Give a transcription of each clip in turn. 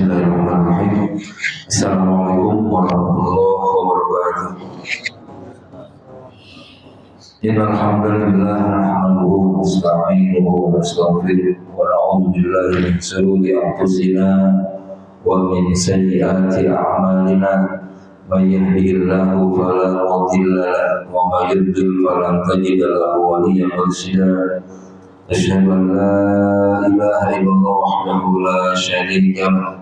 Bismillahirrahmanirrahim. Assalamualaikum warahmatullahi wabarakatuh. Innal hamdalillah nahmaduhu wa nasta'inuhu wa nastaghfiruh wa na'udzu billahi min shururi anfusina wa min sayyiati a'malina. May yahdihillahu fala mudilla lahu wa may yudlil falan tajida lahu waliyyan mursyida. Asyhadu an la ilaha illallah wahdahu la syarika lahu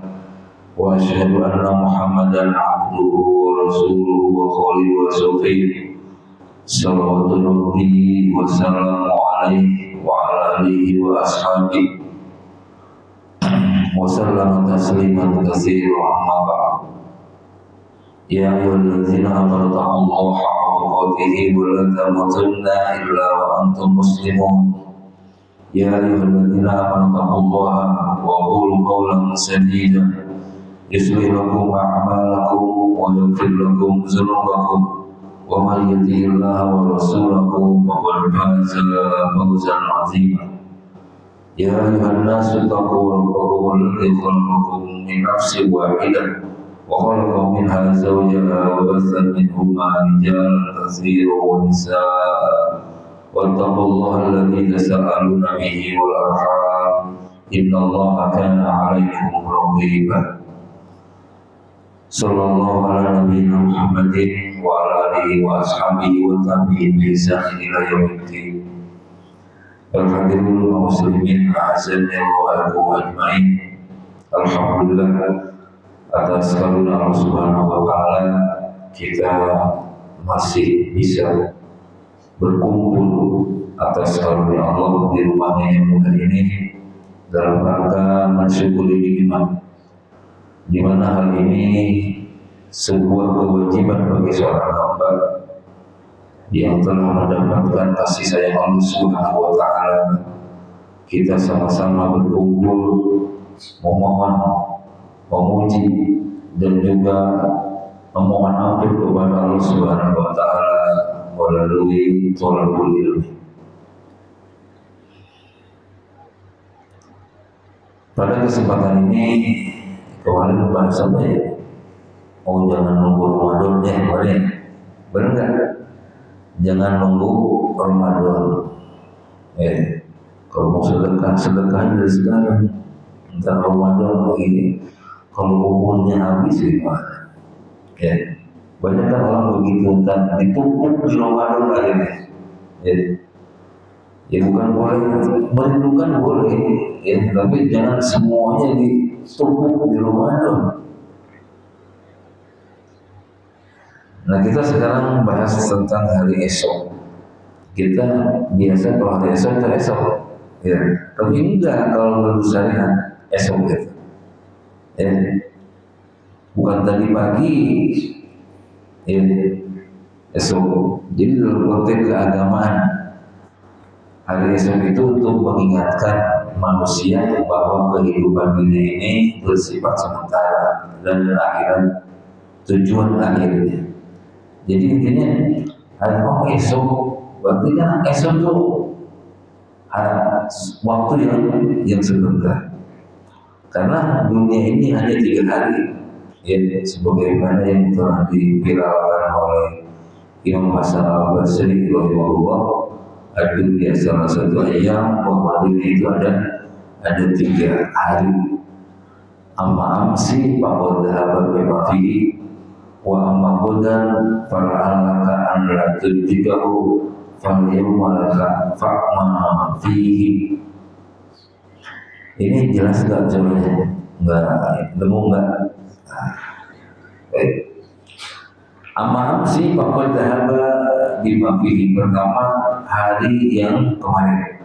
wa asyhadu anna Muhammadan abduhu wa rasuluhu wa khaliluhu wa safiyuh. Salawatu rabbi wa salamu alaihi wa ala alihi wa ashabihi wa sallama tasliman katsiran, amma ba'd. Ya ayyuhallazina amanu taqullaha haqqa tuqatih wa la tamutunna illa wa antum muslimun. Ya ayyuhallazina amanu taqullaha wa qulu qawlan sadida yuslih lakum a'malakum wa yaghfir lakum dzunubakum wa may yuti'illaha wa rasulahu faqad faza fawzan 'azima. Ya ayyuhan nasu taqu rabbakum alladzi khalaqakum min nafsin wahidah wa khalaqa minha zawjaha wa bassa minhuma rijalan katsiran wa nisaa'a wattaqullaha alladzi tasaaluna bihi wal arham innallaha kana 'alaikum raqiba. Sallallahu ala nabiyyina Muhammadin wa ala alihi wa ashabihi wa tabi'in bi ihsan ila yaumiddin. Alhamdulillah muslimin a'azzani wa iyyakum ajmain. Alhamdulillah atas karunia Allah Subhanahu wa taala kita masih bisa berkumpul atas karunia Allah di rumahnya yang mulia ini dalam rangka mensyukuri nikmat, di mana hal ini sebuah kewajiban bagi seorang hamba yang telah mendapatkan kasih sayang Allah Subhanahu wa taala. Kita sama-sama berkumpul memohon, memuji dan juga memohon ampun kepada Allah Subhanahu wa taala melalui thalabul ilmi. Pada kesempatan ini kemarin bahas apa ya? Oh, jangan nunggu Ramadan ya, benar nggak? Jangan nunggu Ramadan. Kalau mau sedekah dari sekarang. Entar Ramadan lagi, kalau umurnya habis gimana? Banyak kan orang begitu, entar ditumpuk di Ramadan akhirnya. Bukan boleh, merindukan boleh, tapi jangan semuanya ditumpuk di Ramadan. Nah, kita sekarang bahas tentang hari esok. Kita biasa kalau hari esok itu esok, tapi enggak kalau menurut syariat esok gitu. Bukan tadi pagi, esok. Jadi dalam konteks keagamaan, hari esok itu untuk mengingatkan manusia bahwa kehidupan dunia ini bersifat sementara dan akhirat tujuan akhirnya. Jadi intinya hari esok berarti kan esok itu waktu yang sebentar. Karena dunia ini hanya 3 hari, sebagaimana yang telah dipiralkan oleh Imam Hasan Al-Basri rahimahullah. Ad-dunya salah satu ayam, bahwa dunia itu ada 3 hari. Amma amsi faqad dhahaba bima fihi wa amma ghadan fala'allaka an la tudrikahu fal yawma laka fa'ma fihi. Ini jelas gak judulnya? Enggak, nemu enggak? Amma amsi faqad dhahaba bima fihi. Pertama, hari yang kemarin.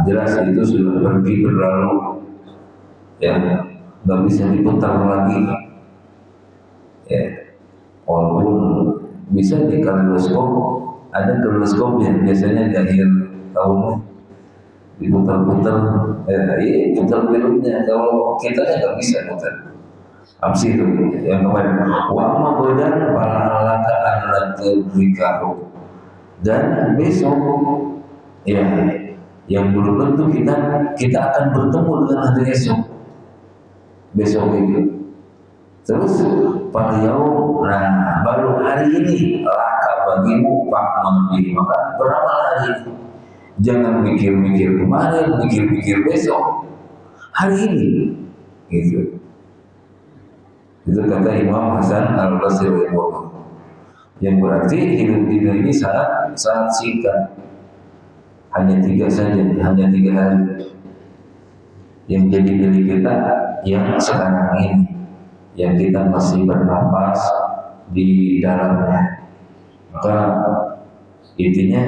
Jelas itu sudah pergi berlalu, nggak bisa diputar lagi. Walaupun bisa di kaleidoskop, ada kaleidoskop yang biasanya di akhir tahun diputar-putar, putar filmnya. Kalau kita nggak bisa putar. Amsi itu yang kemarin. Wa amma ghadan fala'allaka an la tudrikahu. Dan besok, yang belum tentu kita akan bertemu dengan hari esok. besok itu. Terus pada yaum, nah baru hari ini laka bagimu Pak Menteri, maka beramal hari ini. Jangan mikir-mikir kemarin, mikir-mikir besok. Hari ini, gitu. Itu kata Imam Hasan Al-Basri rahimahullah. Yang berarti hidup di dunia ini sangat singkat. Hanya 3 saja, hanya 3 hari. Yang jadi milik kita yang sekarang ini, yang kita masih bernapas di dalamnya. Maka intinya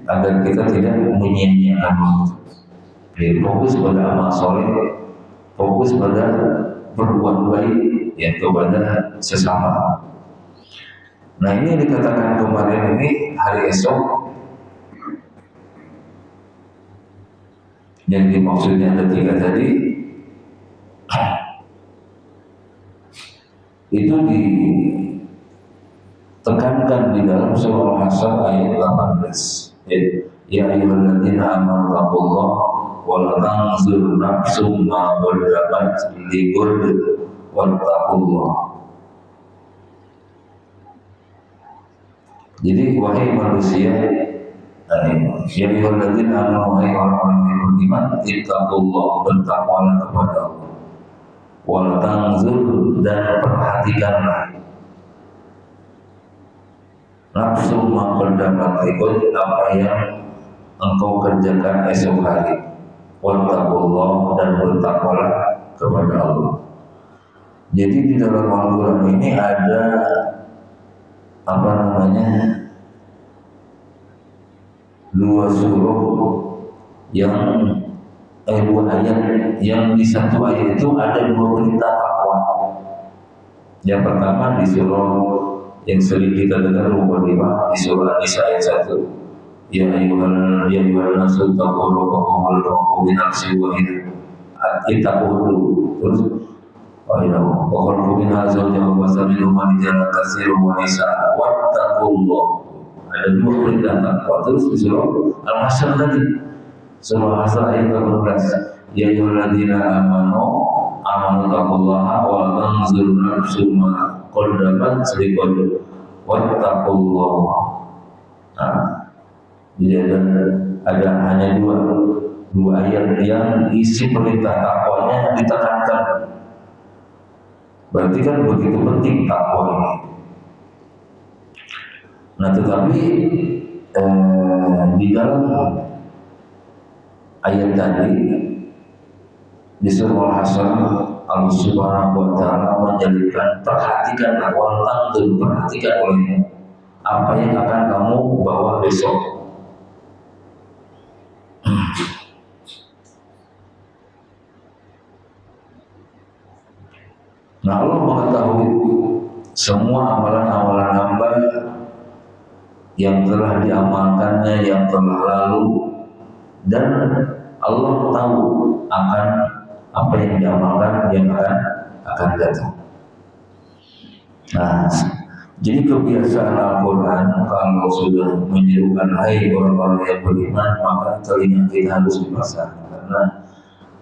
agar kita tidak menyia-nyiakan waktu. Fokus pada amal soleh, fokus pada berbuat baik ya kepada sesama. Nah ini dikatakan kemarin ini hari esok. Yang dimaksudnya ada 3 tadi, itu ditekankan di dalam surah Al-Hasyr ayat 18. Ya ayyuhalladzina amanu taqullaha wa la tanzur nafsum ma qaddamat lighad wattaqullaha. Jadi wahai manusia, ya ayyuhalladzina amanu, wahai orang-orang yang beriman, ittaqullah, bertakwalah kepada Allah. Wal tanzur, dan perhatikanlah nafsu ma qaddamat lighad, apa yang engkau kerjakan esok hari. Wattaqullah, dan bertakwalah kepada Allah. Jadi di dalam Al-Quran ini ada apa namanya 2 surah yang 2 ayat yang di satu ayat itu ada 2 perintah takwa. Yang pertama di surah yang sering kita dengar nomor 5 di surah An-Nisa ayat 1. Ya ayyuhan nasu taqu rabbakum wa min nafsin wahidah. Terus wa khalaqu minha zawjaha wa basa minhuma rijalan katsiran wa nisaa wattaqullah. Ada 2 perintah takwa. Terus di surah Al-Hasyr tadi, surah Al-Hasyr ayat 18. Ya ayyuhalladzina amanu taqullaha wa tanzur nafsum ma qaddamat lighad wattaqullah. Jadi ada hanya 2 ayat yang isi perintah takwanya ditekankan. Berarti kan begitu penting takwa ini. Nah tetapi di dalam ayat tadi di surah Al-Hasyr, Allah Subhanahu wa taala menjadikan perhatikan awal tanzur, perhatikan olehmu apa yang akan kamu bawa besok. Nah Allah mengetahui semua amalan-amalan hamba yang telah diamalkannya, yang telah lalu, dan Allah tahu akan apa yang diamalkan yang akan datang. Nah, jadi kebiasaan Al-Quran kalau sudah menyerukan hai orang-orang yang beriman, maka telinga kita harus dipasang, karena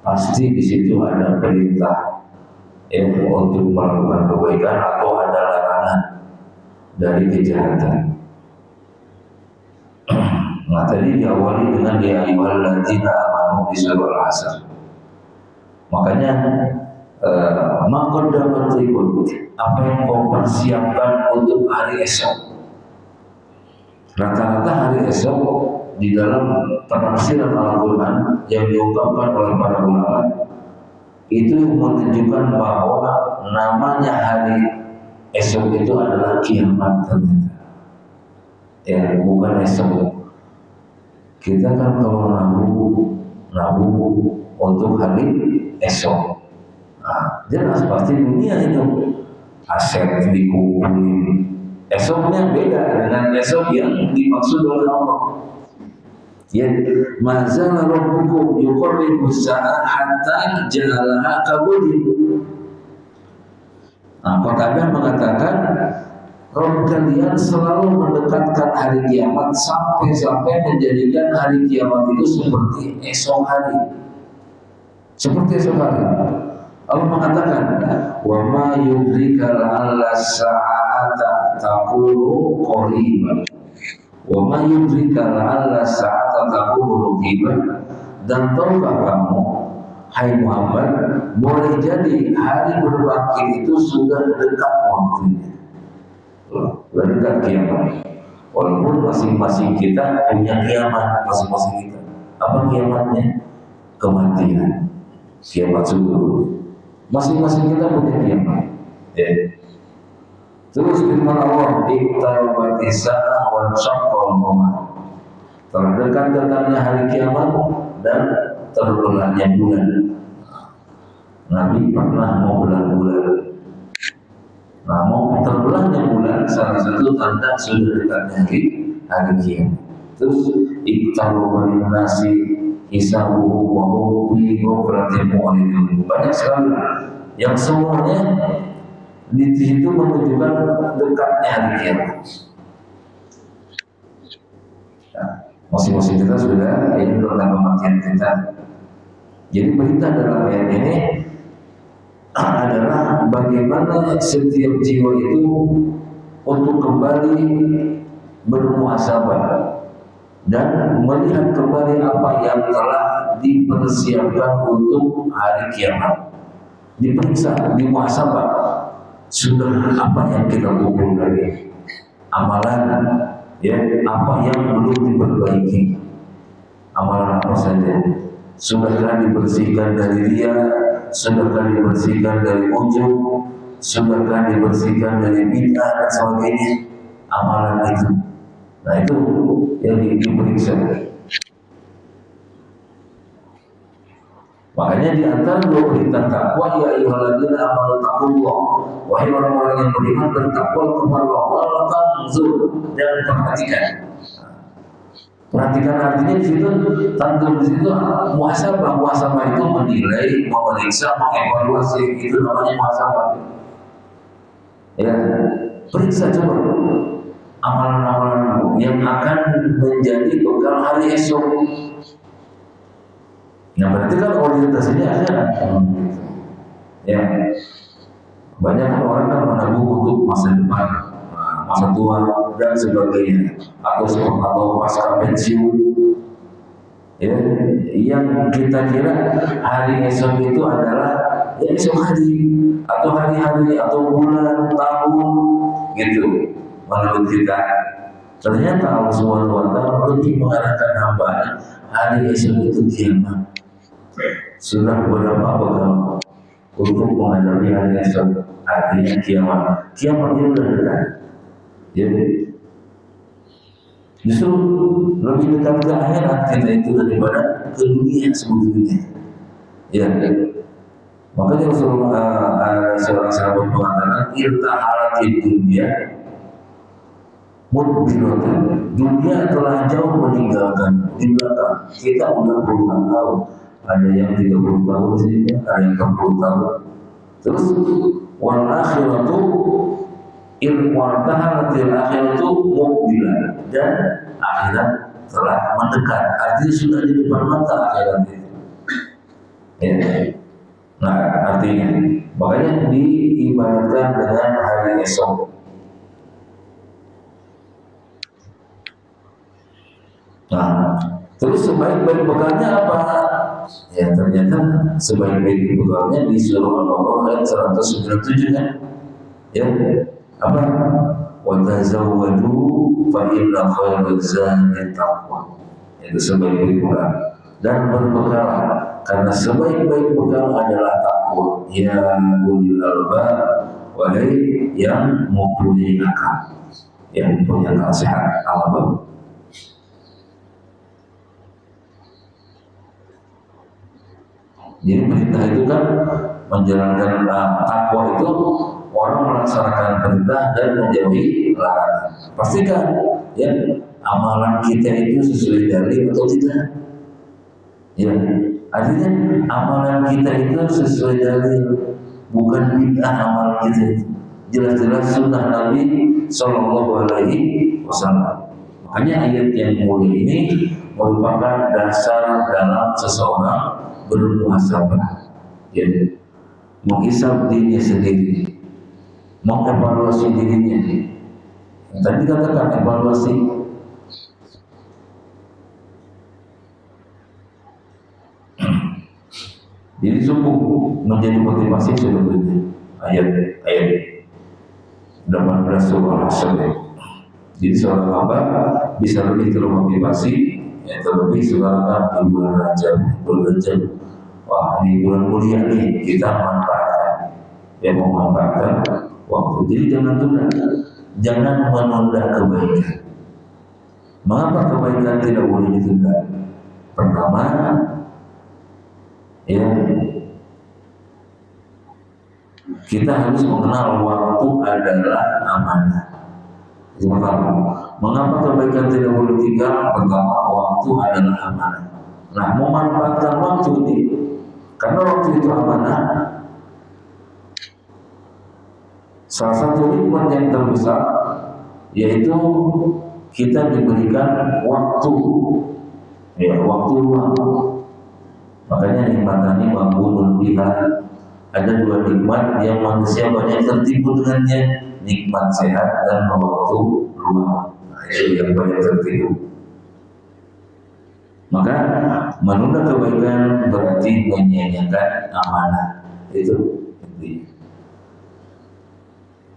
pasti di situ ada perintah untuk melakukan kebaikan atau ada larangan dari kejahatan. Nah tadi diawali dengan ya ayyuhalladzina amanu di surah Al-Hasyr. Makanya maqaddamat lighad, apa yang kau persiapkan untuk hari esok. Rata-rata hari esok di dalam penafsiran Al-Quran yang diungkapkan oleh para ulama itu menunjukkan bahwa namanya hari esok itu adalah kiamat ternyata. Ya, bukan esok. Kita kan kalau nabung untuk hari esok, nah, jelas pasti dunia itu aset dikumpulin. Esoknya beda dengan esok yang dimaksud oleh Allah. Ya, mazal rabbukum yuqarribu as-sa'a hatta ja'alaha kabudin. Nah, Qatadah mengatakan Rabb kalian selalu mendekatkan hari kiamat sampai menjadikan hari kiamat itu seperti esok hari. Seperti esok hari. Allah mengatakan, wa ma yudrika la'alla sa'ata taqulu qariban. Wa ma yudrika la'alla sa'ata taqulu qariban. Dan tahukah kamu, hai Muhammad, boleh jadi hari berbangkit itu sudah dekat waktunya. Sudah dekat kiamat. Walaupun masing-masing kita punya kiamat masing-masing kita. Apa kiamatnya? Kematian. Kiamat subuh. Masing-masing kita punya kiamat. Ya. Terus firman Allah, iqtarabati sa'ah wa syaqqal qamar. Telah dekat datangnya hari kiamat dan terbelahnya bulan. Nabi pernah mau belah bulan. Nah, mau terbelahnya bulan salah satu tanda sudah dekatnya hari kiamat. Terus iqtarabati nasi hisabuhu wa hum fi ghaflatin mu'ridun. Banyak sekali yang semuanya di situ menunjukkan dekatnya hari kiamat. Nah, masing-masing kita sudah ini tentang kematian kita. Jadi berita dalam ayat ini adalah bagaimana setiap jiwa itu untuk kembali bermuhasabah dan melihat kembali apa yang telah dipersiapkan untuk hari kiamat. Diperiksa, dimuhasabah, sudah apa yang kita kumpulkan, amalan, ya, apa yang belum diperbaiki, amalan apa saja, sudahkah dibersihkan dari ria, sudahkah dibersihkan dari ujub, sudahkah dibersihkan dari bid'ah dan sebagainya, amalan itu. Nah itu yang diperiksa. Makanya di antara dua perintah takwa, ya ayyuhalladzina amanu taqullah, wahai orang-orang yang beriman, bertakwa kepada Allah, wala tanzur, dan perhatikan. Perhatikan artinya di situ, tanzur di situ muhasabah. Muhasabah itu menilai, memeriksa, mengevaluasi, itu namanya muhasabah. Ya, periksa coba amalan-amalan yang akan menjadi bekal hari esok. Nah berarti kan orientasinya akhirat. Ya, banyak kan orang kan menabung untuk masa depan, masa tua dan sebagainya, atau pasca pensiun. Ya, yang kita kira hari esok itu adalah ya esok hari atau hari-hari atau bulan, tahun, gitu. Menurut kita, ternyata Allah Subhanahu wa Ta'ala lebih mengarahkan hamba-Nya hari esok itu kiamat. Sudah berapa bekal untuk menghadapi hari esok, artinya kiamat. Kiamat itu sudah dekat. Jadi justru lebih dekat ke akhirat kita itu daripada ke dunia sebetulnya. Ya. Makanya Rasulullah seorang sahabat mengatakan, irtahalatid dunya mudbiratan. Dunia telah jauh meninggalkan di belakang. Kita udah puluhan tahun. Ada yang 30 tahun sih, ada yang 40 tahun. Terus wal akhiratu irwartahalatil akhiratu muqbilah, dan akhirat telah mendekat. Artinya sudah di depan mata akhirat itu. Ya. Nah, artinya makanya diibaratkan dengan hari esok. Nah, terus sebaik-baik bekalnya apa? Ya ternyata sebaik-baik bekalnya di surah Al-Baqarah ayat 197 kan? Ya, apa? Wa tazawwadu fa inna khairaz zadi taqwa. Itu sebaik-baik bekal. Dan berbekal karena sebaik-baik bekal adalah takwa. Ya ulil albab, wahai yang mempunyai akal, yang mempunyai akal sehat, albab. Jadi perintah itu kan menjalankan takwa itu orang melaksanakan perintah dan menjauhi larangan. Pastikan ya amalan kita itu sesuai dalil atau tidak. Ya, artinya amalan kita itu sesuai dalil, bukan bid'ah amalan kita itu. Jelas-jelas sunnah Nabi Sallallahu Alaihi Wasallam. Makanya ayat yang mulia ini merupakan dasar dalam seseorang bermuhasabah. Ya, menghisab dirinya sendiri, mengevaluasi dirinya. Tadi katakan evaluasi. Jadi sungguh menjadi motivasi sebetulnya ayat 18 surah Asy. Jadi seorang hamba bisa lebih termotivasi, ya, terlebih sekarang di bulan Rajab. Wah, ini bulan mulia nih, kita manfaatkan. Ya, mau manfaatkan waktu. Jadi jangan tunda, jangan menunda kebaikan. Mengapa kebaikan tidak boleh ditunda? Pertama, ya, kita harus mengenal waktu adalah amanah. Yang pertama, mengapa kebaikan tidak boleh tinggal? Pertama, waktu adalah amanah. Nah, memanfaatkan waktu ini, karena waktu itu amanah. Salah satu nikmat yang terbesar yaitu kita diberikan waktu, ya, waktu luang. Makanya nikmatani maqbulun biha. Ada dua nikmat yang manusia banyak tertipu dengannya, nikmat sehat dan waktu luang. Nah, itu yang banyak tertipu. Maka menunda kebaikan berarti menyia-nyiakan amanah. Itu intinya.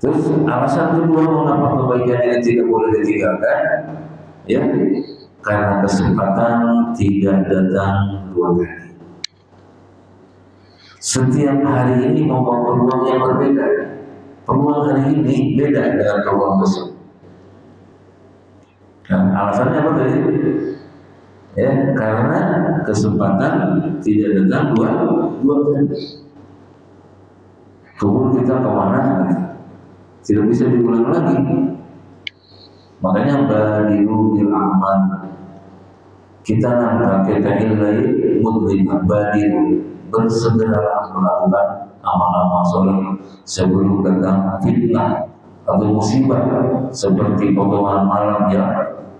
Terus alasan kedua mengapa kebaikan ini tidak boleh ditinggalkan, ya, karena kesempatan tidak datang dua kali. Setiap hari ini membawa peluang yang berbeda. Peluang hari ini beda dengan peluang besok. Nah, alasannya apa tadi? Ya, karena kesempatan tidak datang dua kali. Kubur kita kemana? Tidak bisa diulang lagi. Makanya badiru bil amal. Kita pakai ta'ilai mudrimah badiru, bersegeralah melakukan amal-amal soleh sebelum datang fitnah atau musibah seperti potongan malam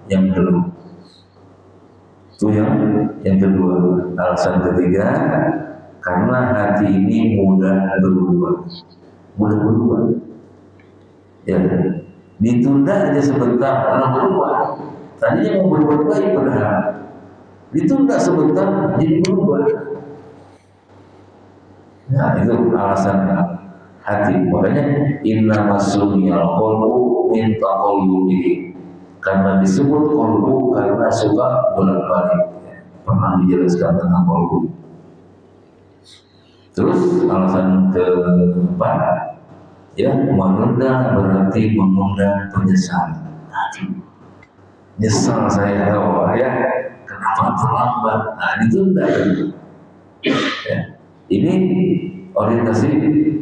yang belum. Itu yang kedua. Alasan ketiga, karena hati ini mudah berubah. Ya, ditunda aja sebentar karena berubah. Tadinya mau berbuat baik padahal ditunda sebentar jadi berubah. Nah, itu alasannya hati. Makanya inna masumiyal qalbu min taqallubihi. Karena disebut qalbu karena suka bolak-balik. Pernah dijelaskan tentang qalbu. Terus alasan keempat, ya, menunda berarti mengundang penyesalan. Nyesal saya, ya, kenapa terlambat? Nah, ditunda. Ya. Ini orientasi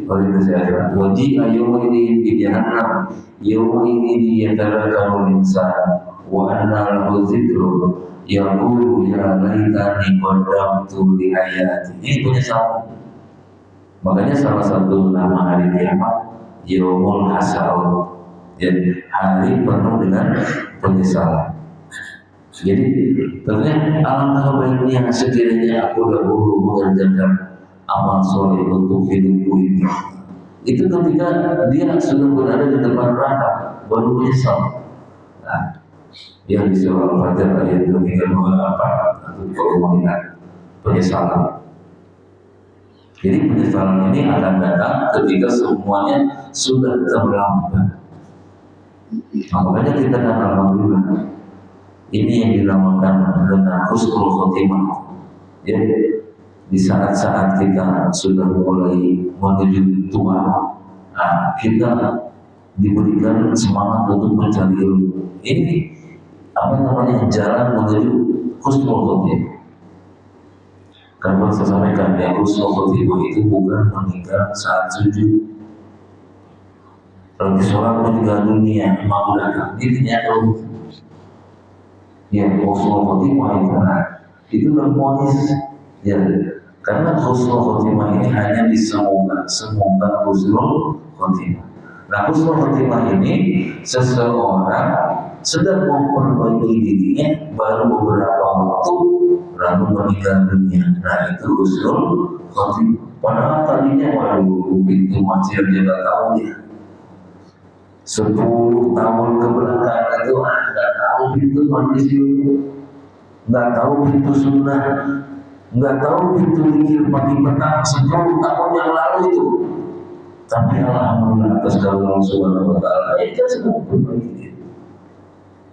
akhirat. Wajib ayat ini di jahannam, yawma ini yatadakkaru insan, wa anna lahu dzikru, yaqulu ya laitani qaddamtu li hayati. Ini penyesalan. Makanya salah satu nama hari kiamat Yaumul Hasar, ya, hari penuh dengan penyesalan. Jadi tentunya alangkah baiknya sekiranya aku dahulu mengerjakan amal soleh untuk hidupku ini. Itu ketika dia sudah berada di depan neraka baru menyesal. Nah, yang di surah Al-Fajr ayat 34 atau kalau mengingat penyesalan. Jadi penyesalan ini akan datang ketika semuanya sudah terlambat. Nah, makanya kita kan alhamdulillah ini yang dinamakan dengan husnul khotimah. Ya, di saat-saat kita sudah mulai menuju tua, nah, kita diberikan semangat untuk mencari ilmu. Ini apa namanya, jalan menuju husnul khotimah. Karena saya sampaikan yang husnul khotimah itu bukan meninggal saat sujud. Kalau di sholat meninggal dunia, mau datang, intinya kalau yang husnul khotimah itu terponis, ya. Karena husnul khotimah ini hanya semoga husnul khotimah. Nah, husnul khotimah ini seseorang sedang memperbaiki dirinya, baru beberapa waktu lalu meninggal dunia. Nah itu husnul khotimah. Padahal tadinya waduh pintu masjid dia nggak tahu dia 10 tahun ke belakang itu nggak tahu pintu masjid, nggak tahu pintu sunnah, nggak tahu pintu zikir pagi petang 10 tahun yang lalu itu. Tapi alhamdulillah atas karunia Allah Subhanahu wa taala itu sedang berbaiki.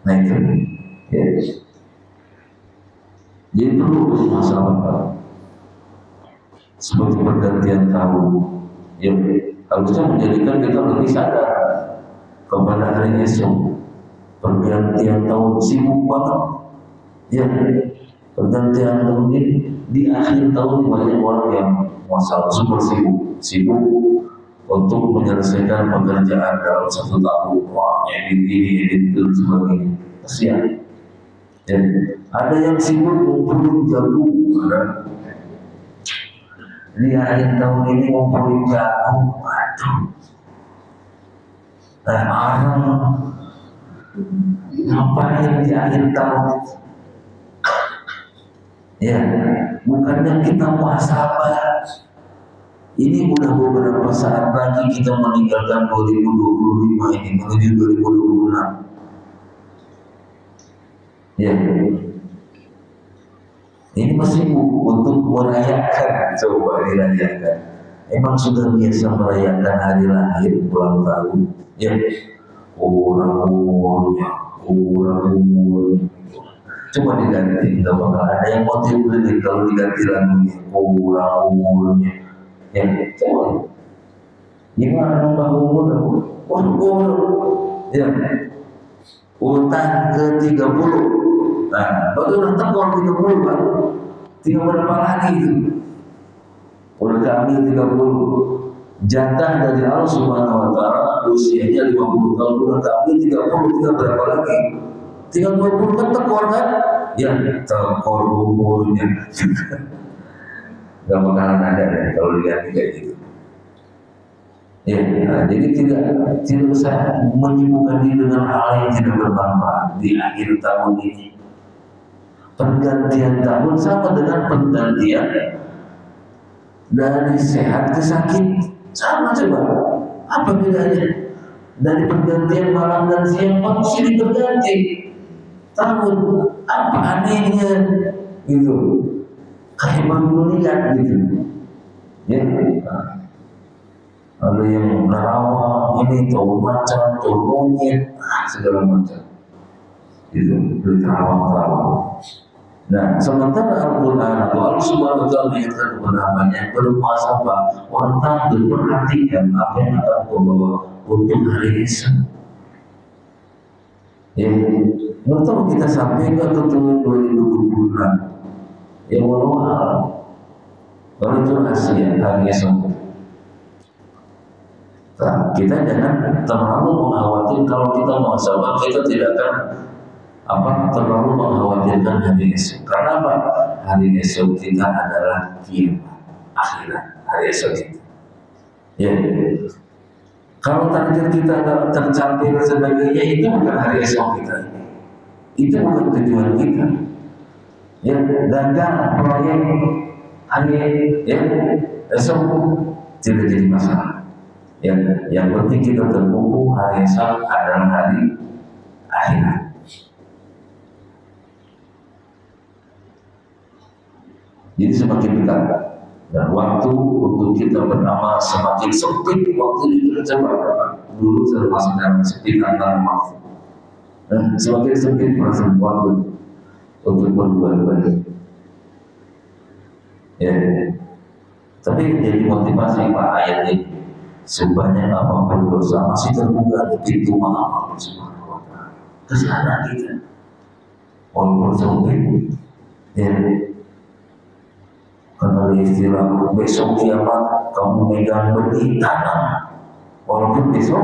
Nah itu ya. Jadi perlu masalah seperti pergantian tahun yang harusnya menjadikan kita lebih sadar kepada hari esok. Pergantian tahun sibuk banget ya, pergantian tahun ini di akhir tahun banyak orang yang masalah super sibuk untuk menyelesaikan pekerjaan dalam 1 tahun. Wah, edit dan sebagainya. Kasihan. Dan ada yang sibuk ngumpulin jagung, ada di akhir tahun ini ngumpulin jagung, aduh. Orang ngapain di akhir tahun? Ya, bukannya kita muhasabah. Ini udah beberapa saat lagi kita meninggalkan 2025 ini menuju 2026. Ya, ini masih untuk merayakan, coba dirayakan. Emang sudah biasa merayakan hari lahir, ulang tahun, ya. Orang umurnya. Coba diganti, nggak bakal ada yang mau dibeli kalau diganti lagunya. Orang umurnya. Ya, coba. Gimana nambah umur? Umur. Ya. Urutan ke-30. Nah, baru udah tekor 30 kan. Tinggal berapa lagi itu? Udah keambil 30. Jatah dari Allah Subhanahu wa taala usianya 50 tahun, udah keambil 30, tinggal berapa lagi? Tinggal 20 kan tekor kan? Ya, tekor umurnya. Gak bakalan ada deh kalau diganti kayak gitu. Ya, nah, jadi tidak usah menyibukkan diri dengan hal yang tidak bermanfaat di akhir tahun ini. Pergantian tahun sama dengan pergantian dari sehat ke sakit, sama coba. Apa bedanya? Dari pergantian malam dan siang manusia berganti tahun. Apa anehnya? Gitu. Kayak baru lihat gitu. Ya. Ada yang nerawang ini tahu macan, tahu monyet, segala macam. Itu terawang. Nah, sementara Al-Quran atau Allah Subhanahu wa taala menyatakan kepada hambanya bermuhasabah, wantah perhatikan apa yang akan kau bawa untuk hari esok. Ya, betul kita sampai ke tahun 2026. Ya walau kalau itu rahasia hari esok. Nah, kita jangan terlalu mengkhawatirkan. Kalau kita muhasabah, kita tidak akan terlalu mengkhawatirkan hari esok. Karena apa? Hari esok kita adalah kiamat, akhirat. Hari esok kita. Ya. Kalau takdir kita tidak tercapai dan sebagainya, itu bukan hari esok kita. Itu bukan tujuan kita. Ya, gagal proyek hari esok tidak jadi masalah. Yang penting kita terkumpul hari esok adalah hari akhirat. Jadi semakin dekat dan waktu untuk kita beramal semakin sempit. Waktu itu coba dulu saya masih dalam sempit antara waktu. Dan semakin sempit perasaan waktu untuk berbuat baik. Ya, tapi jadi motivasi Pak ayat ini. Sebanyak apapun dosa masih terbuka di pintu maaf Allah Subhanahu wa taala. Kesana kita. Walaupun sempit, ya. Karena istilah besok kiamat kamu megang benih tanam. Walaupun besok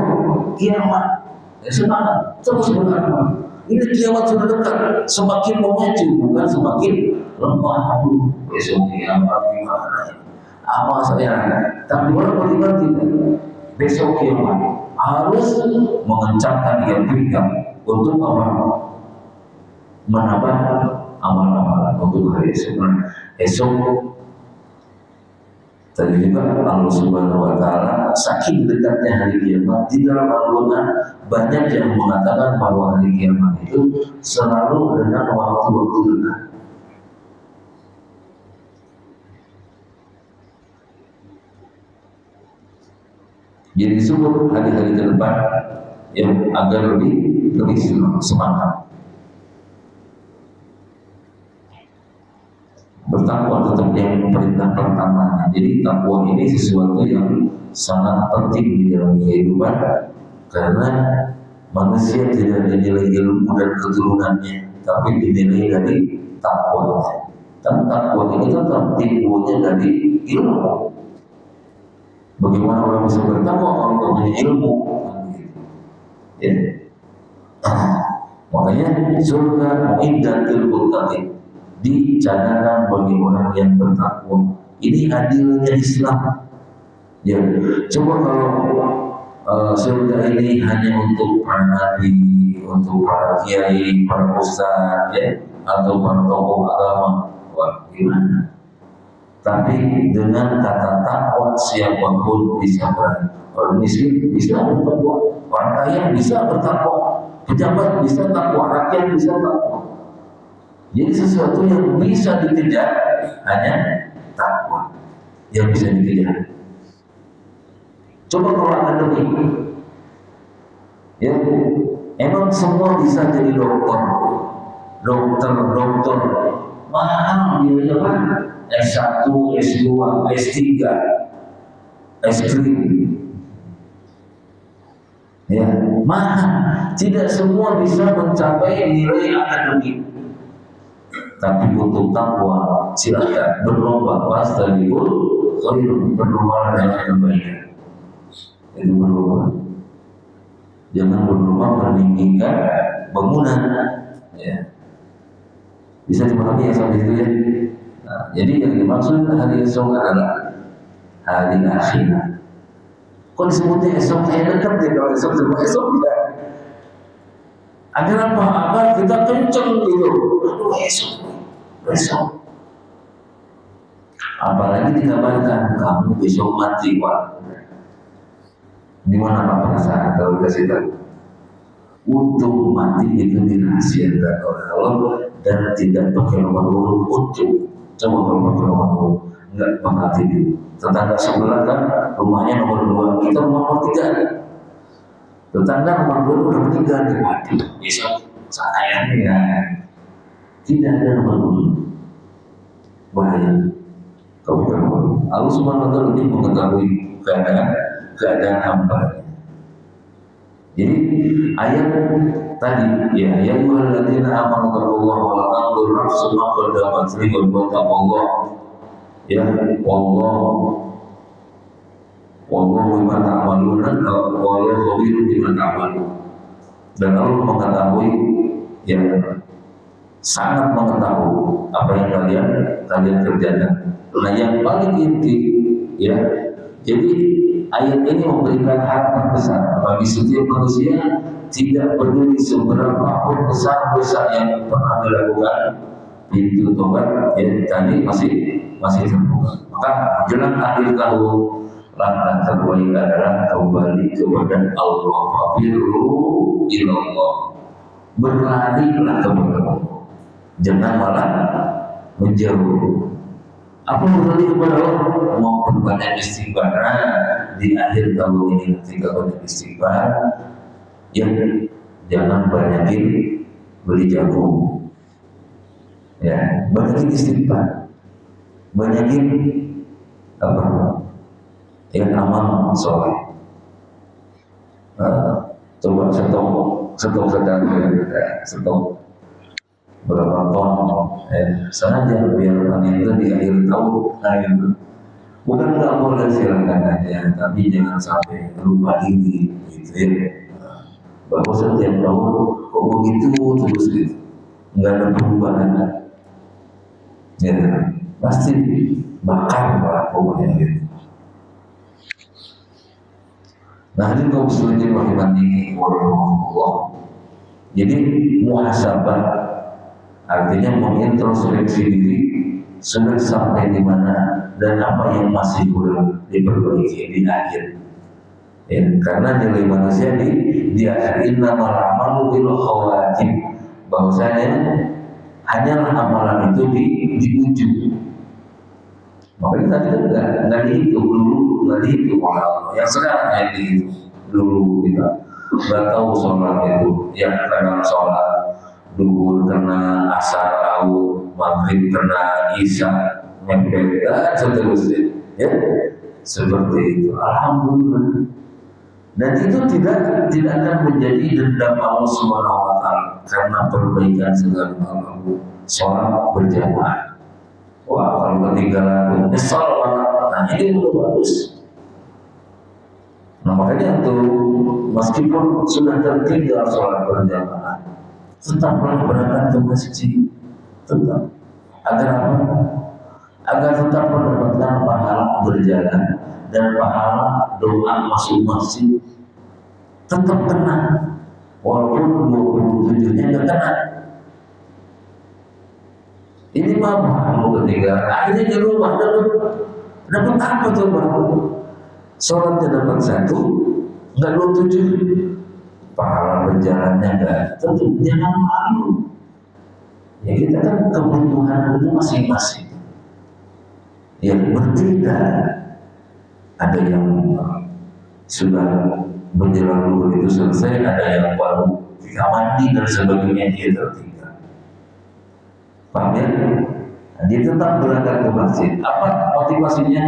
kiamat, ya semangat terus beramal. Ini kiamat sudah dekat, semakin memacu bukan semakin lemah. Besok kiamat gimana? Apa saya? Tapi orang beriman tidak. Besok kiamat harus mengencangkan yang pinggang. untuk apa? Menambah amal-amalan untuk hari esok. Esok tadi juga Allah Subhanahu wa Ta'ala saking dekatnya hari kiamat, di dalam Al-Quran banyak yang mengatakan bahwa hari kiamat itu selalu dengan waktu-waktu dekat. Jadi disebut hari-hari ke depan yang agar lebih semangat. Bertakwa tetap yang perintah pertamanya. Jadi takwa ini sesuatu yang sangat penting di dalam kehidupan, karena manusia tidak dinilai ilmu dan keturunannya, tapi dinilai dari takwa. Dan takwa ini tetap timbulnya dari ilmu. Bagaimana orang bisa bertakwa kalau tidak punya ilmu? Ya. Makanya surga mu'iddatil muttaqin, dicadangkan bagi orang yang bertakwa. Ini adilnya Islam. Ya, coba kalau surga ini hanya untuk para nabi, untuk para kiai, para ustaz, ya, atau para tokoh agama, wah gimana? Tapi dengan kata takwa siapapun bisa berani. Orang miskin bisa bertakwa, orang kaya bisa bertakwa, pejabat bisa takwa, rakyat bisa takwa. Jadi sesuatu yang bisa dikejar hanya takwa yang bisa dikejar. Coba kalau akademik, ya, emang semua bisa jadi dokter, mahal biayanya kan? S1, S2, S3, S3, ya, mahal. Tidak semua bisa mencapai nilai akademik. Tapi untuk takwa silakan berlomba, fastabiqul khairat, berlomba dalam kebaikan. Itu berlomba. Jangan berlomba meninggikan bangunan. Ya. Bisa dipahami ya sampai itu ya. Nah, jadi yang dimaksud hari esok adalah hari akhirat. Kok disebutnya esok? Kayak dekat deh kalau esok cuma esok ya. Agar apa? Agar kita kenceng gitu. Aduh besok. Apalagi dikabarkan kamu besok mati, Pak. Gimana Pak perasaan kalau dikasih tahu? Untuk mati itu dirahasiakan oleh Allah dan tidak pakai nomor urut untuk. Coba kalau pakai nomor urut, enggak bakal tidur. Tetangga sebelah kan rumahnya nomor 2, kita nomor 3. Tetangga nomor 2 udah meninggal nih, mati. Besok saya ya. Tidak ada nomor urut. Bahaya. Kau bukan nomor. Allah Subhanahu wa Ta'ala lebih mengetahui keadaan hamba. Jadi ayat tadi ya ayyuhalladzina amanu taqullaha wa la tanzur nafsun ma qaddamat lighad wa taqullah ya wallahu bima ta'maluna wa la khabirun bima ta'malun. Dan Allah mengetahui, ya, sangat mengetahui apa yang kalian kerjakan. Nah yang paling inti, ya, jadi ayat ini memberikan harapan besar bagi setiap manusia, tidak peduli seberapa pun besar dosa yang pernah dilakukan, pintu tobat ya tadi masih terbuka. Maka jelang akhir tahun, langkah terbaik adalah kembali kepada Allah. Fafirru ilallah, berlarilah kepada Allah, jangan malah menjauh. Apa berlari kepada Allah? Mau berbanyak istighfar. Di akhir tahun ini ketika banyak istighfar, ya jangan banyakin beli jagung, ya banyakin istighfar, banyakin apa? Ya amal soleh. Coba stok berapa ton, sengaja biar panen itu di akhir tahun. Nah itu bukan nggak boleh, silakan aja, tapi jangan sampai lupa diri gitu ya. Bahwa setiap tahun kok begitu terus gitu, nggak ada perubahan, ya pasti bakar lah pokoknya gitu. Nah ini kaum muslimin rahimani wa rahimakumullah. Jadi muhasabah artinya mengintrospeksi diri sudah sampai di mana dan apa yang masih kurang diperbaiki di akhir. Ya, karena nilai manusia di akhir innamal amalu bil khawatim, bahwasanya hanyalah amalan itu di ujung. Makanya tadi kan nggak dihitung dulu, nggak dihitung oleh Allah. Yang sekarang yang dihitung dulu kita nggak tahu sholat itu, yang kadang sholat duhur kena asar au, maghrib kena isya, nyampe dan seterusnya. Ya, seperti itu. Alhamdulillah. Dan itu tidak akan menjadi dendam Allah Subhanahu wa taala karena perbaikan segala hal. Sholat berjamaah. Wah, kalau ketinggalan nyesal banget. Nah, ini udah bagus. Nah, makanya tuh meskipun sudah tertinggal sholat berjamaah, tetaplah berangkat ke masjid. Tetap. Agar apa? Agar tetap mendapatkan pahala berjalan dan pahala doa masuk masjid tetap kena, walaupun 27-nya nggak kena. Ini mah mau ketinggalan, akhirnya di rumah dapat apa coba? Sholatnya dapat 1, nggak 27, pahala berjalannya nggak. Tentu jangan malu. Ya kita kan kebutuhan itu masing-masing. Yang berbeda. Ada yang sudah menjelang duhur itu selesai, ada yang baru tidak mandi dan sebagainya, dia tertinggal. Paham ya? Nah, dia tetap berangkat ke masjid. Apa motivasinya?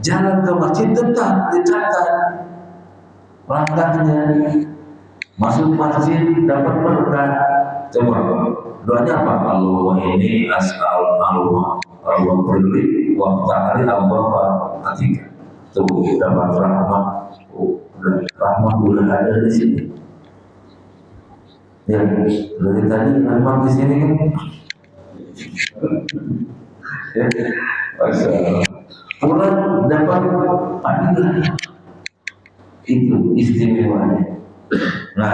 Jalan ke masjid tetap dicatat langkahnya. Masuk masjid dapat berkah. Coba doanya apa? Allahumma inni as'aluka Allah berli wa ta'ala Allah ketika tuh dapat rahmat. Rahmat udah ada di sini. Ya, dari tadi rahmat di sini kan. Ya, pulang dapat panggilan. Itu istimewanya. Nah,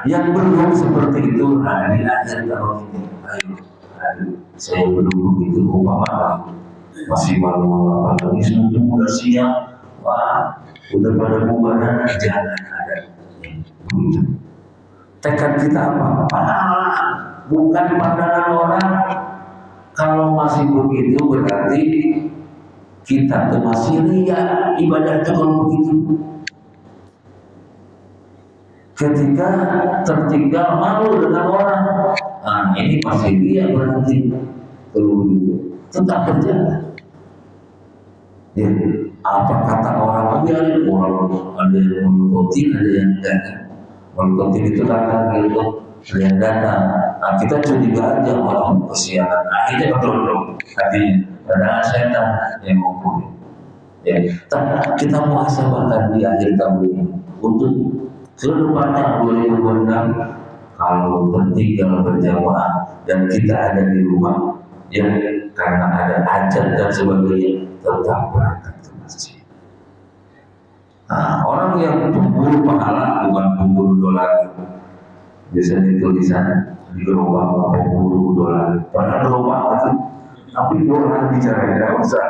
yang belum seperti itu, nah di akhir tahun ini, ayo, saya belum begitu umpama masih malu-malu, apalagi sudah siang, wah, udah pada bubaran, jangan ada. Begitu. Tekad kita apa? Bukan pandangan orang. Kalau masih begitu berarti kita tuh masih ria ibadah itu kalau begitu. Ketika tertinggal malu dengan orang, nah ini masih ria berarti kalau begitu. Tetap berjalan. Ya, apa kata orang biarin orang ada yang menutupi, ada yang enggak. Menutupi itu datang gitu, ada yang datang. Nah kita curiga aja orang kesiangan. Akhirnya betul hatinya. Padahal setan yang mengumpul. Ya, kita muhasabahkan di akhir tahun ini untuk kedepannya 2026 kalau tertinggal berjamaah dan kita ada di rumah yang karena ada hajat dan sebagainya tetap berangkat ke masjid. Nah, orang yang pemburu pahala bukan pemburu dolar. Biasanya tulisan di gerobak pemburu dolar. Padahal gerobak itu, tapi dolar bicara tidak usah.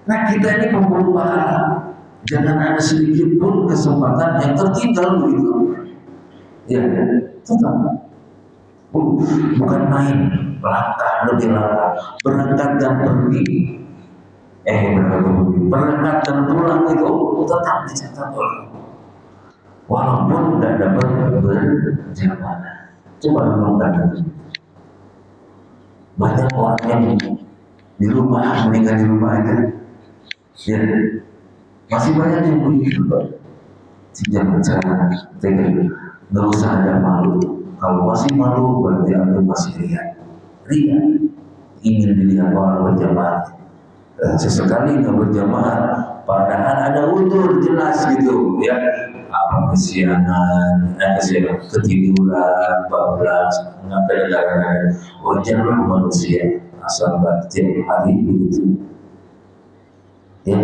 Nah kita ini pemburu pahala. Jangan ada sedikit pun kesempatan yang tertinggal begitu. Ya, tetap. Bukan main, langkah lebih langkah, berangkat dan pergi. Berangkat dan pulang itu tetap dicatat oleh walaupun tidak dapat berjamaah. Coba renungkan itu. Banyak orang yang di rumah meninggal di rumah aja. Ya, masih banyak yang begitu, Pak. Jangan cara nggak usah ada malu. Kalau masih malu berarti Anda masih ria, ingin dilihat orang berjamaah. Sesekali nggak berjamaah, padahal ada udur jelas gitu, ya. Apa kesiangan, ketiduran, bablas, ngapain negara-negara. Wajarlah manusia asal tiap hari begitu. Ya.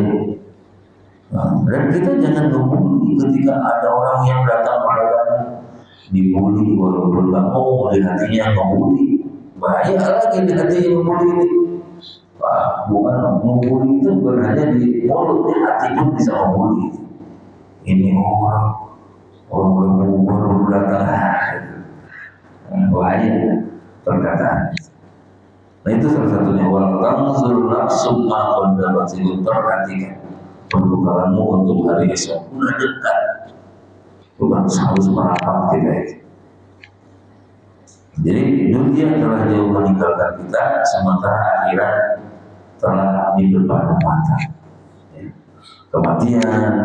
Nah, dan kita jangan membuli ketika ada orang yang datang pada dibully walaupun nggak mau, di hatinya ngebully. Bahaya lagi di hatinya ngebully ini. Bukan ngebully itu bukan hanya di mulut, di hati pun bisa ngebully. Ini orang berumur datang, bahaya perkataan. Nah itu salah satunya, wal tanzur nafsum ma qaddamat, itu perhatikan pembekalanmu untuk hari esok. Udah dekat, bukan harus merapat kita itu. Jadi dunia telah jauh meninggalkan kita, sementara akhirat telah di depan mata. Kematian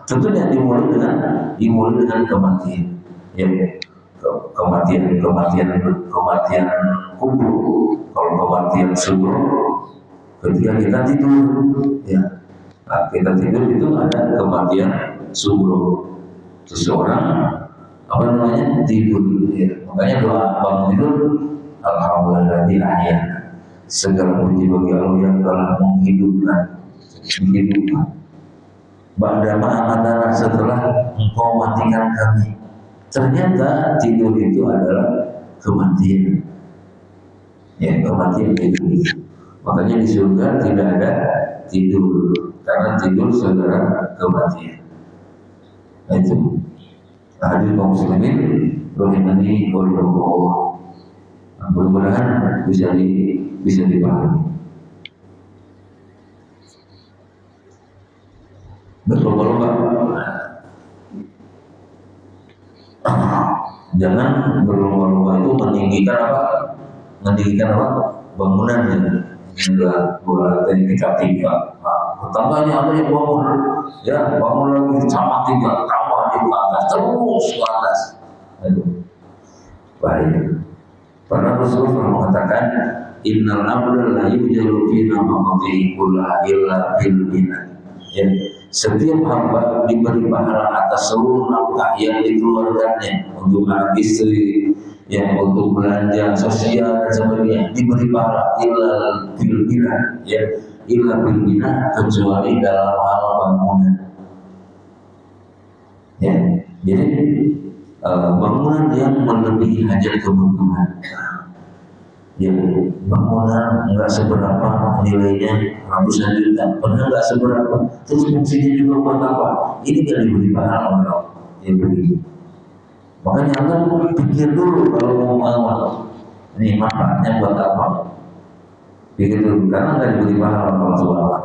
tentunya dimulai dengan kematian. Ya, kematian kubur. Kalau kematian subur, ketika kita tidur, ya, nah, kita tidur itu ada kematian subur. Seseorang apa namanya tidur, ya. Makanya doa bangun tidur, alhamdulillah ahya, segala puji bagi Allah yang telah menghidupkan. Ba'da ma'amatana, setelah engkau matikan kami. Ternyata tidur itu adalah kematian. Ya, kematian itu. Makanya di surga tidak ada tidur, karena tidur saudara kematian. Nah, itu. Hadir kaum muslimin rahimani wa rahimakumullah. Mudah-mudahan bisa dipahami. Berlomba-lomba. Jangan berlomba-lomba itu meninggikan apa? Bangunan ya. Inilah dua lantai tingkat 3. Tetangganya ada yang bangun, ya bangun lagi sama 3, tambah di atas, terus ke atas. Aduh, bahaya. Karena Rasulullah mengatakan, innal abda la yujalu fi namatihi kullaha illa bil bina. Ya, setiap hamba diberi pahala atas seluruh nafkah yang dikeluarkannya untuk anak istri, yang untuk belanja sosial dan sebagainya, diberi pahala illa bil bina, ya, illa bil bina, kecuali dalam hal bangunan. Ya, jadi bangunan yang melebihi hajat kebutuhan. Ya, bangunan nggak seberapa nilainya, ratusan juta, padahal nggak seberapa. Terus fungsinya juga buat apa? Ini kan diberi pahala orang yang begitu. Makanya Allah pikir dulu kalau mau amal, ini manfaatnya buat apa? Pikir dulu, karena nggak diberi pahala Allah SWT.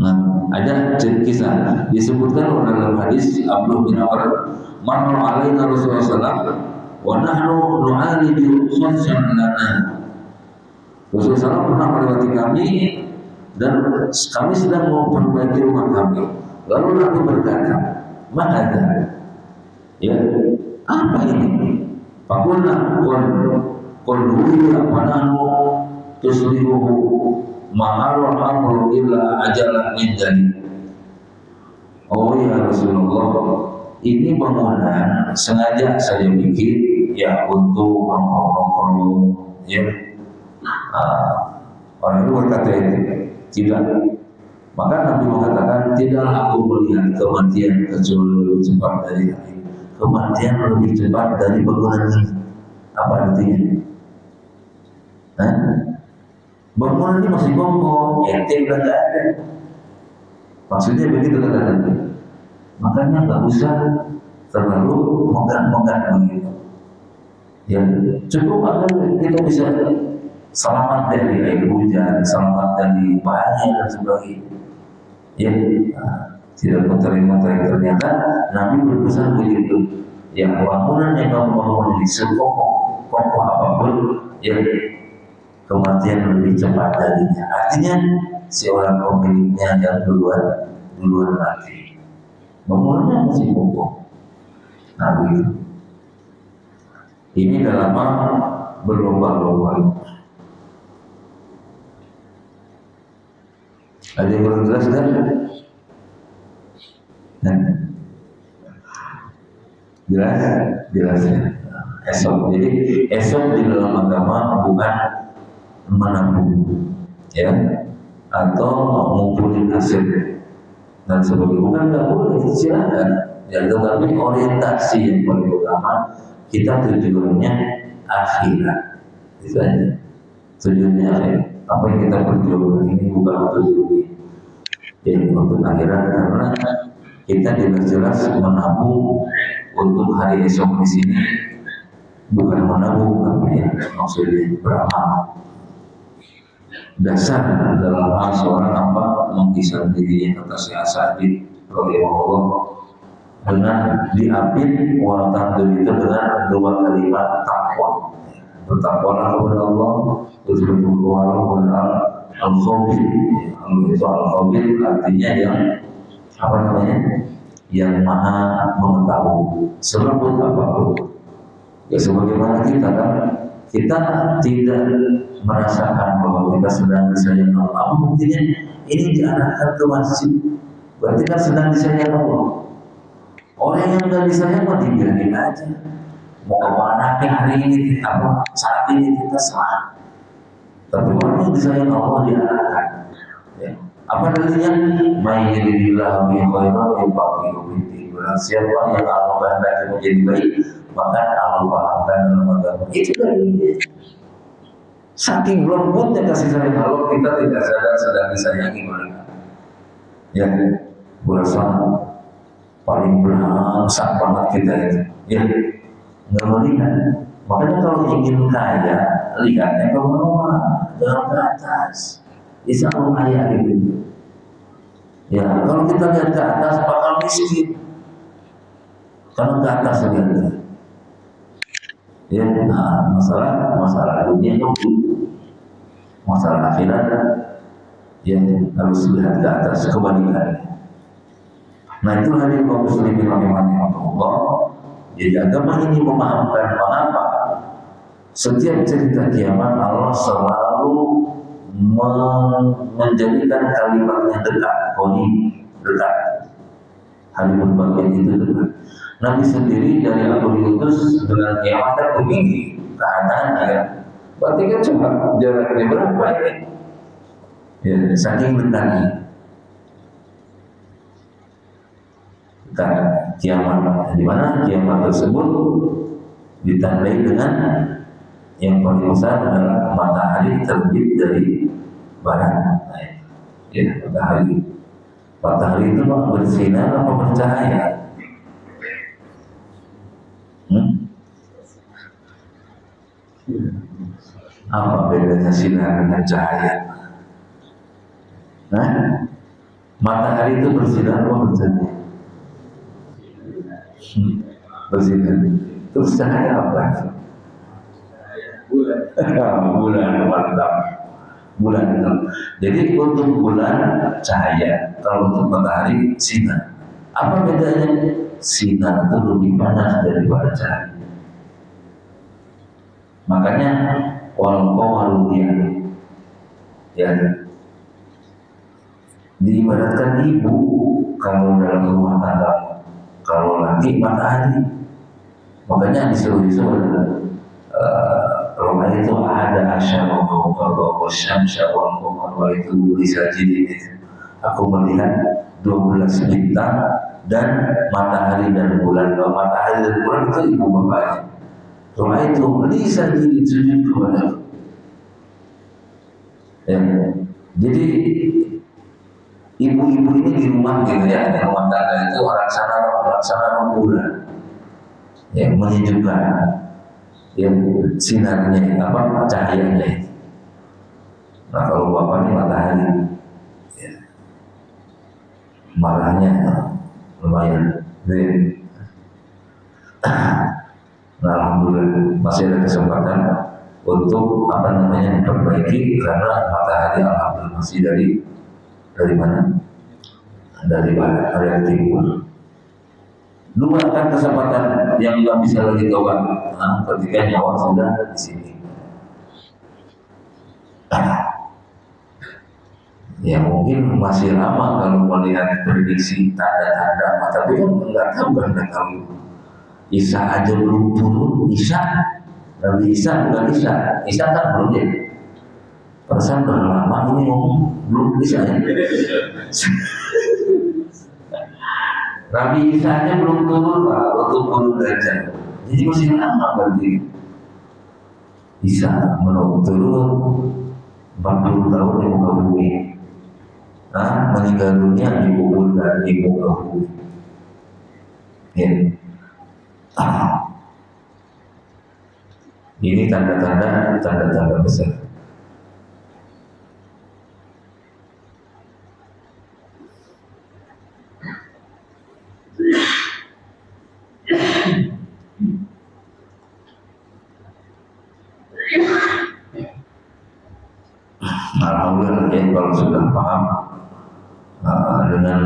Nah, ada kisah disebutkan dalam hadis Abdullah bin Amr, marra alaina Rasulullah SAW wa nahnu nu'alidu khasyan lana. Rasulullah SAW pernah melewati kami dan kami sedang memperbaiki rumah kami. Lalu Nabi berkata, "Ma'adha?" Ya, apa ini? Fakulna qul huwa nahnu tuslihuhu ma'arul amru illa ajalan min dzalik. Oh ya Rasulullah, ini bangunan sengaja saya bikin ya untuk nongkrong-nongkrong, ya. Orang itu berkata itu tidak. Maka Nabi mengatakan, tidaklah aku melihat kematian kecuali lebih cepat dari ini. Kematian lebih cepat dari bangunan ini. Apa artinya? Bangunan ini masih kokoh, ente udah nggak ada. Maksudnya begitu kata Nabi. Makanya nggak usah terlalu megah-megah begitu. Ya, cukup agar kita bisa selamat dari air hujan, selamat dari bahaya dan sebagainya. Ya, tidak menteri-menteri. Ternyata Nabi berpesan begitu. Yang bangunan yang kamu bangun ini sekokoh apapun, ya, kematian lebih cepat darinya. Artinya si orang pemiliknya yang duluan mati. Bangunannya masih kokoh. Nah begitu. Ini dalam berlomba-lomba. Ada yang belum jelas kan? Jelas ya. Esok. Jadi esok di dalam agama bukan menabung, ya, atau ngumpulin hasil. dan sebagainya. Bukan nggak boleh, silakan. Ya, tetapi orientasi yang paling utama kita tujuannya akhirat. Itu aja. Tujuannya akhirat. Apa yang kita perjuangkan ini bukan untuk dunia, ya, untuk akhirat, karena kita jelas-jelas menabung untuk hari esok di sini, bukan menabung tapi ya, maksudnya beramal. Dasar dalam hal seorang hamba menghisap dirinya, kata Syekh Sa'di rahimahullah, dengan diapit watan itu dengan dua kalimat takwa. Bertakwalah kepada Allah, betul-betul kepada al-khabir. Itu al-khabir artinya yang apa namanya? Yang maha mengetahui selembut apapun. Ya sebagaimana kita kan, kita tidak merasakan bahwa kita sedang disayang Allah. Buktinya ini diarahkan ke masjid, berarti kan sedang disayang Allah. Orang yang nggak disayang mah dibiarin aja. Mau kemana hari ini, apa saat ini kita salah. Tapi orang yang disayang Allah diarahkan. Ya. Apa dalilnya? Mayyidillah bi khairan yufaqihu fiddin. Siapa yang Allah kehendaki menjadi baik, maka Allah pahamkan dalam agama. Itu dalilnya. Saking lembutnya kasih sayang Allah, kita tidak sadar sedang disayangi mereka. Ya, berasa paling belangsak banget kita itu. Ya, nggak melihat. Makanya kalau ingin kaya, lihatnya ke bawah, jangan ke atas. Insya Allah kaya gitu. Ya, kalau kita lihat ke atas bakal miskin. Kalau ke atas lihatnya. Ya, nah, masalah dunia itu, masalah akhirat yang harus lihat ke atas kebalikannya. Nah, itu hadirin kaum muslimin rahimahumullah. Jadi agama ini memahamkan mengapa setiap cerita kiamat Allah selalu menjadikan kalimatnya dekat, dekat. Hadirin bagian itu dekat. Nabi sendiri dari aku diutus dengan kiamat kan begini keadaannya ya. Berarti kan cuma jaraknya berapa ini? Ya, saking dekatnya. Dekat kiamat. Di mana kiamat tersebut ditandai dengan yang paling besar adalah matahari terbit dari barat. Ya, matahari. Matahari itu bersinar apa bercahaya? Apa bedanya sinar dengan cahaya? Nah, matahari itu bersinar apa bercahaya? Bersinar. Terus cahaya apa? Bulan, mantap. Bulan. Jadi untuk bulan cahaya, kalau untuk matahari sinar. Apa bedanya? Sinar itu lebih panas daripada cahaya. Makanya wal qamaru ya, diibaratkan ibu kalau dalam rumah tangga, kalau laki matahari. Makanya disuruh Roma itu ada asyara wa syamsa wal qamar itu disajidin. Aku melihat 12 bintang dan matahari dan bulan. Matahari dan bulan itu ibu bapaknya. Roma itu bisa jadi sujud kepada. Ya. Jadi ibu-ibu ini di rumah gitu ya, di rumah tangga itu laksana bulan, yang menyejukkan, yang sinarnya apa cahayanya. Nah kalau bapak ini matahari, ya, marahnya lumayan. Nah, alhamdulillah masih ada kesempatan untuk apa namanya memperbaiki, karena matahari alhamdulillah masih dari mana? Dari barat, dari timur. Luangkan kesempatan yang nggak bisa lagi tobat. Nah, ketika nyawa sudah di sini. Ya mungkin masih lama kalau melihat prediksi tanda-tanda, tapi kan nggak tahu kan kalau Isa aja belum turun, Nabi Isa bukan Isa kan belum ya. Perasaan udah lama ini ngomong belum bisa ya. Nabi Isa nya belum turun Pak untuk bunuh Dajjal. Jadi masih lama berarti. Isa menurut turun 40 tahun di muka bumi. Nah, meninggal dunia dikuburkan di muka bumi. Ya. Ini tanda-tanda besar. Alhamdulillah ya kalau sudah paham dengan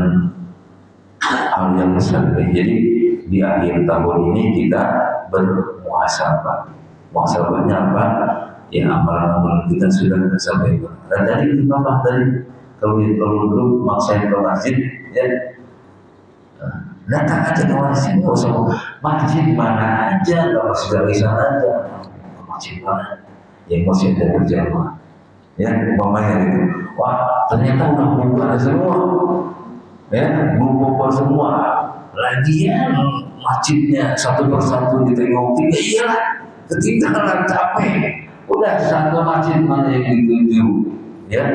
hal yang besar. Jadi di akhir tahun ini kita bermuhasabah. Muhasabahnya apa? Ya amalan-amalan kita sudah sampai. Dan tadi kita tadi kalau dulu maksain ke masjid ya datang aja ke masjid, nggak usah masjid mana aja, nggak masjid dari sana aja, masjid mana yang masih ada berjamaah. Ya, umpamanya gitu. Wah, ternyata udah bubar semua. Ya, bubar semua. Lagian masjidnya satu persatu ditengok tiga, iyalah, ketinggalan capek. Udah satu masjid mana yang dituju. Ya,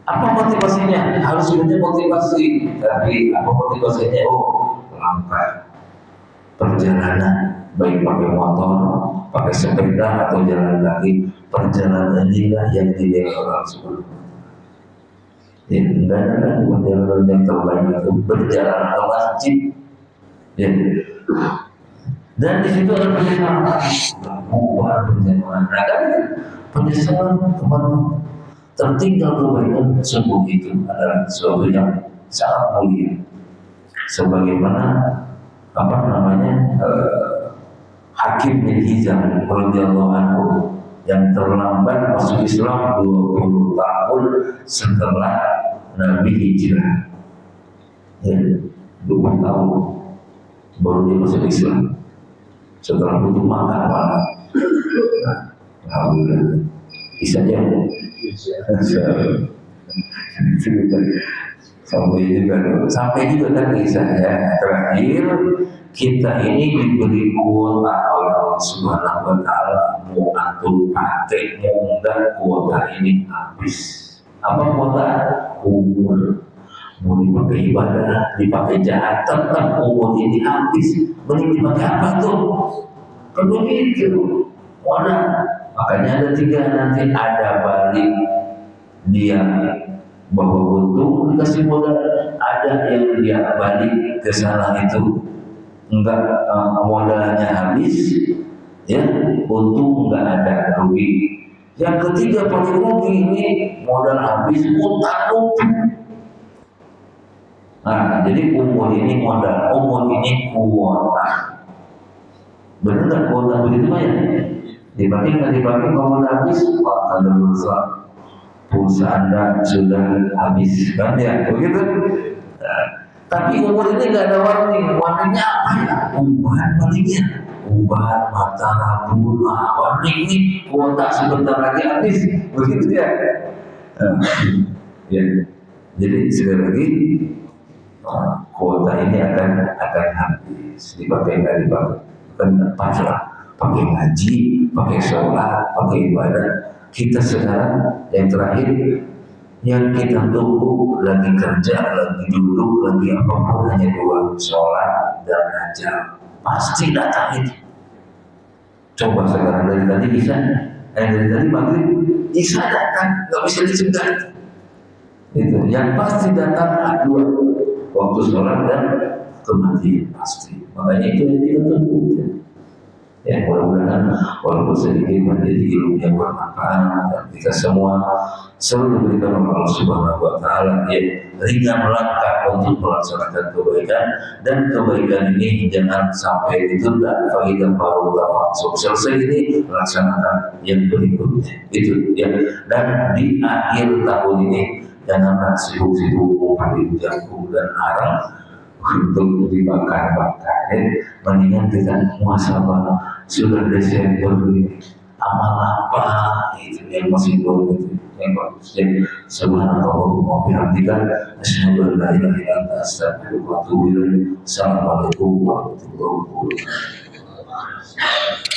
apa motivasinya? Harus punya motivasi. Tapi apa motivasinya? Oh, langkah perjalanan, baik pakai motor, pakai sepeda atau jalan kaki, perjalanan inilah yang dinilai orang semua. Ya, enggak ada lagi perjalanan yang terbaik itu berjalan ke masjid. Ya. Dan di situ ada penyesalan, buat penyesalan. Nah, kan penyesalan teman tertinggal kebaikan sembuh itu adalah sesuatu yang sangat mulia. Sebagaimana apa namanya Hakim bin Hizam radhiyallahu anhu yang terlambat masuk Islam 20 tahun setelah Nabi hijrah. Ya, 20 tahun baru dia masuk Islam. Setelah itu makan malam. Alhamdulillah. Bisa aja. Sampai juga kan bisa ya. Terakhir kita ini diberi kuota oleh Allah Subhanahu wa Ta'ala. Mau antum pakai mau enggak, kuota ini habis. Apa kuota? Umur. Mau dipakai ibadah, dipakai jahat, tetap umur ini habis. Mending dipakai apa tuh? Kan begitu. Wadah. Makanya ada 3 nanti, ada balik dia bahwa untung dikasih modal, ada yang dia balik ke sana itu enggak modalnya habis, ya untung enggak ada, rugi. Yang ketiga paling rugi ini modal habis, utang lupa. Nah, jadi umur ini modal, umur ini kuota. Benar nggak kuota begitu banyak? Dibagi nggak dibagi kalau habis, wah ada dosa. Pulsa Anda sudah habis, kan ya begitu. Nah, tapi umur ini nggak ada warnanya apa ya? Ubahan palingnya, ubahan mata rambut, warna ini kuota sebentar lagi habis, begitu ya. Ya, jadi sekali lagi kuota ini akan habis, dipakai nggak dipakai, kan pasrah. Pakai ngaji, pakai sholat, pakai ibadah. Kita sekarang yang terakhir yang kita tunggu lagi kerja, lagi duduk, lagi apapun hanya 2, sholat dan ngajar. Pasti datang itu. Coba sekarang dari tadi Isya, dari tadi maghrib Isya datang, nggak bisa dicegah. Itu yang pasti datang 2, waktu sholat dan kematian pasti. Makanya itu yang kita tunggu. Ya, mudah-mudahan walaupun sedikit menjadi ilmu yang bermanfaat dan kita semua selalu diberikan oleh Allah Subhanahu wa Ta'ala ya ringan langkah untuk melaksanakan kebaikan, dan kebaikan ini jangan sampai ditunda. Faidah baru langsung selesai ini laksanakan yang berikutnya itu ya. Dan di akhir tahun ini janganlah sibuk-sibuk mengambil jagung dan arang untuk dibakar-bakar. Mendingan kita muhasabah, sudah Desember ini amal apa itu yang masih belum itu. yang muslim. Subhanallah wa bihamdika asyhadu an la ilaha illa anta astaghfiruka wa atubu ilaik. Assalamualaikum warahmatullahi wabarakatuh.